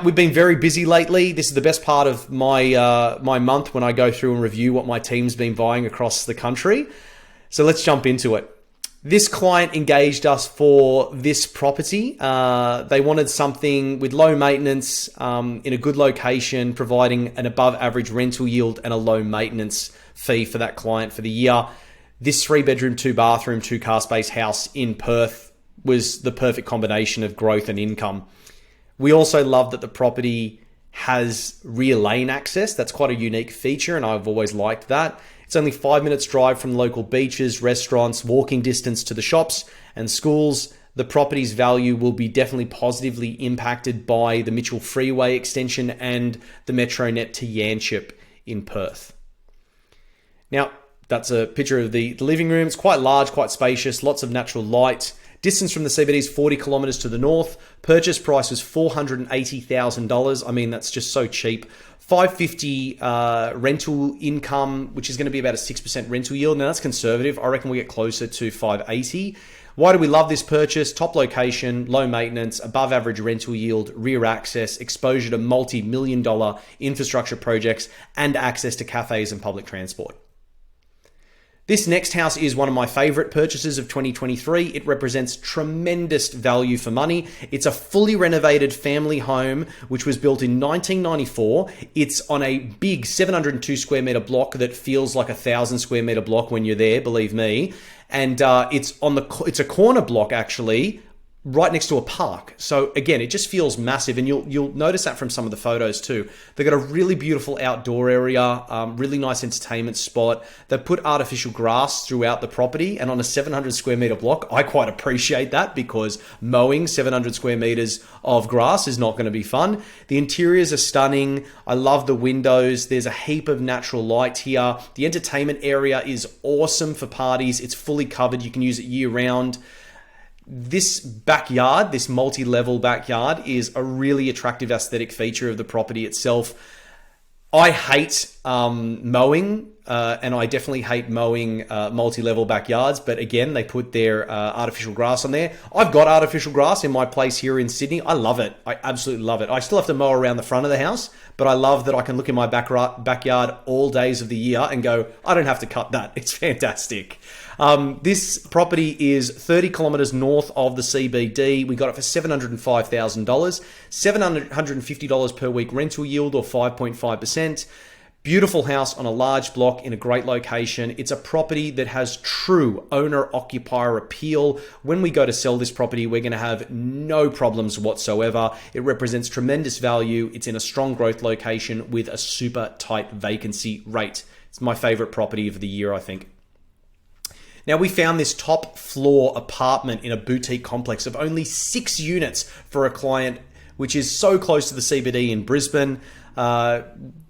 we've been very busy lately. This is the best part of my my month when I go through and review what my team's been buying across the country. So let's jump into it. This client engaged us for this property. They wanted something with low maintenance, in a good location, providing an above average rental yield and a low maintenance fee for that client for the year. This 3-bedroom, 2-bathroom, 2-car space house in Perth was the perfect combination of growth and income. We also love that the property has rear lane access. That's quite a unique feature, and I've always liked that. It's only 5 minutes drive from local beaches, restaurants, walking distance to the shops and schools. The property's value will be definitely positively impacted by the Mitchell Freeway extension and the Metronet to Yanchep in Perth. Now, that's a picture of the living room. It's quite large, quite spacious, lots of natural light. Distance from the CBD is 40 kilometers to the north. Purchase price was $480,000. I mean, that's just so cheap. $550 rental income, which is going to be about a 6% rental yield. Now, that's conservative. I reckon we get closer to $580. Why do we love this purchase? Top location, low maintenance, above average rental yield, rear access, exposure to multi-million-dollar infrastructure projects, and access to cafes and public transport. This next house is one of my favorite purchases of 2023. It represents tremendous value for money. It's a fully renovated family home, which was built in 1994. It's on a big 702 square meter block that feels like a 1,000 square meter block when you're there, believe me. And it's a corner block actually, right next to a park. So again, it just feels massive, and you'll notice that from some of the photos too. They've got a really beautiful outdoor area, really nice entertainment spot. They've put artificial grass throughout the property, and on a 700 square meter block, I quite appreciate that because mowing 700 square meters of grass is not going to be fun. The interiors are stunning. I love the windows. There's a heap of natural light here. The entertainment area is awesome for parties. It's fully covered. You can use it year round. This backyard, this multi-level backyard, is a really attractive aesthetic feature of the property itself. I hate mowing, and I definitely hate mowing multi-level backyards, but again, they put their artificial grass on there. I've got artificial grass in my place here in Sydney. I love it. I absolutely love it. I still have to mow around the front of the house, but I love that I can look in my backyard all days of the year and go, I don't have to cut that. It's fantastic. This property is 30 kilometers north of the CBD. We got it for $705,000, $750 per week rental yield, or 5.5%. Beautiful house on a large block in a great location. It's a property that has true owner-occupier appeal. When we go to sell this property, we're going to have no problems whatsoever. It represents tremendous value. It's in a strong growth location with a super tight vacancy rate. It's my favorite property of the year, I think. Now, we found this top floor apartment in a boutique complex of only 6 units for a client, which is so close to the CBD in Brisbane.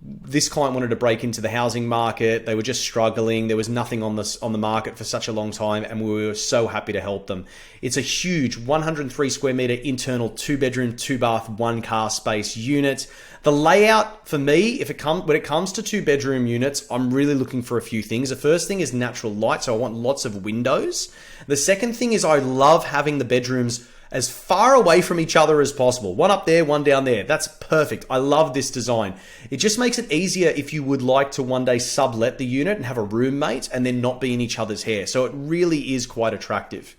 This client wanted to break into the housing market. They were just struggling. There was nothing on the market for such a long time, and we were so happy to help them. It's a huge 103 square meter internal 2-bedroom, 2-bath, 1-car space unit. The layout for me, when it comes to 2-bedroom units, I'm really looking for a few things. The first thing is natural light, so I want lots of windows. The second thing is I love having the bedrooms as far away from each other as possible. One up there, one down there. That's perfect. I love this design. It just makes it easier if you would like to one day sublet the unit and have a roommate and then not be in each other's hair. So it really is quite attractive.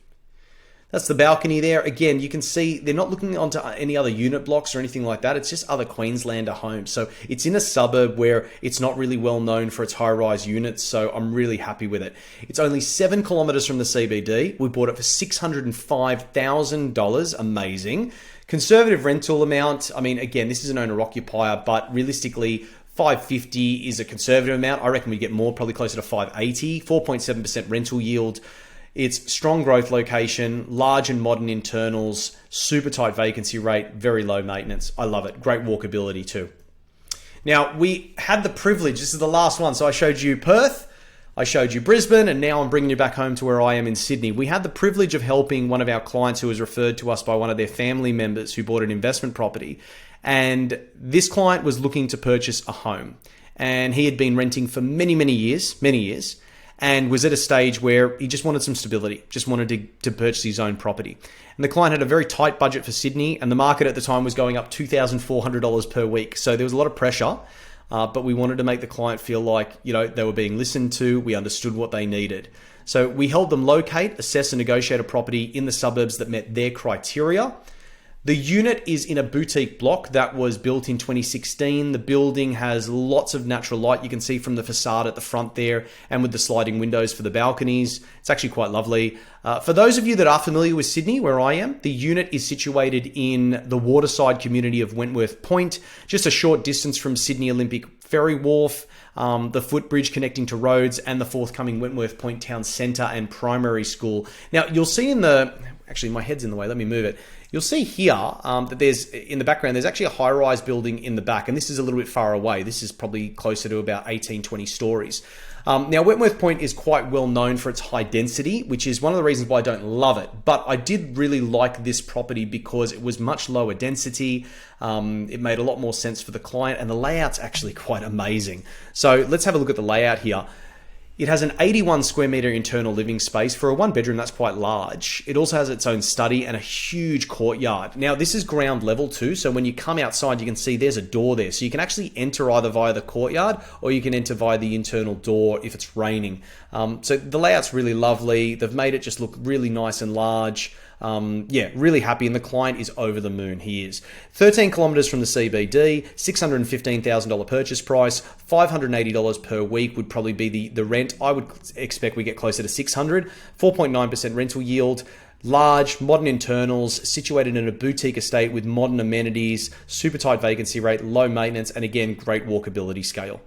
That's the balcony there. Again, you can see they're not looking onto any other unit blocks or anything like that. It's just other Queenslander homes. So it's in a suburb where it's not really well known for its high-rise units. So I'm really happy with it. It's only 7 kilometers from the CBD. We bought it for $605,000. Amazing. Conservative rental amount. I mean, again, this is an owner-occupier, but realistically, $550 is a conservative amount. I reckon we get more, probably closer to $580. 4.7% rental yield. It's strong growth location, large and modern internals, super tight vacancy rate, very low maintenance. I love it. Great walkability too. Now, we had the privilege, this is the last one. So I showed you Perth, I showed you Brisbane, and now I'm bringing you back home to where I am in Sydney. We had the privilege of helping one of our clients who was referred to us by one of their family members who bought an investment property. And this client was looking to purchase a home. And he had been renting for many years. and was at a stage where he just wanted some stability, just wanted to purchase his own property. And the client had a very tight budget for Sydney, and the market at the time was going up $2,400 per week. So there was a lot of pressure, but we wanted to make the client feel like, they were being listened to, we understood what they needed. So we helped them locate, assess, and negotiate a property in the suburbs that met their criteria. The unit is in a boutique block that was built in 2016. The building has lots of natural light. You can see from the facade at the front there, and with the sliding windows for the balconies. It's actually quite lovely. For those of you that are familiar with Sydney, where I am, the unit is situated in the waterside community of Wentworth Point, just a short distance from Sydney Olympic Ferry Wharf, the footbridge connecting to roads, and the forthcoming Wentworth Point Town Centre and Primary School. Now, you'll see actually my head's in the way, let me move it. You'll see here that in the background, there's actually a high-rise building in the back, and this is a little bit far away. This is probably closer to about 18, 20 stories. Now, Wentworth Point is quite well known for its high density, which is one of the reasons why I don't love it. But I did really like this property because it was much lower density. It made a lot more sense for the client, and the layout's actually quite amazing. So let's have a look at the layout here. It has an 81 square meter internal living space. For a one bedroom, that's quite large. It also has its own study and a huge courtyard. Now, this is ground level too, so when you come outside, you can see there's a door there. So you can actually enter either via the courtyard or you can enter via the internal door if it's raining. So the layout's really lovely. They've made it just look really nice and large. Really happy, and the client is over the moon. He is 13 kilometers from the CBD, $615,000 purchase price, $580 per week would probably be the rent. I would expect we get closer to 600, 4.9% rental yield. Large, modern internals, situated in a boutique estate with modern amenities, super tight vacancy rate, low maintenance, and again, great walkability scale.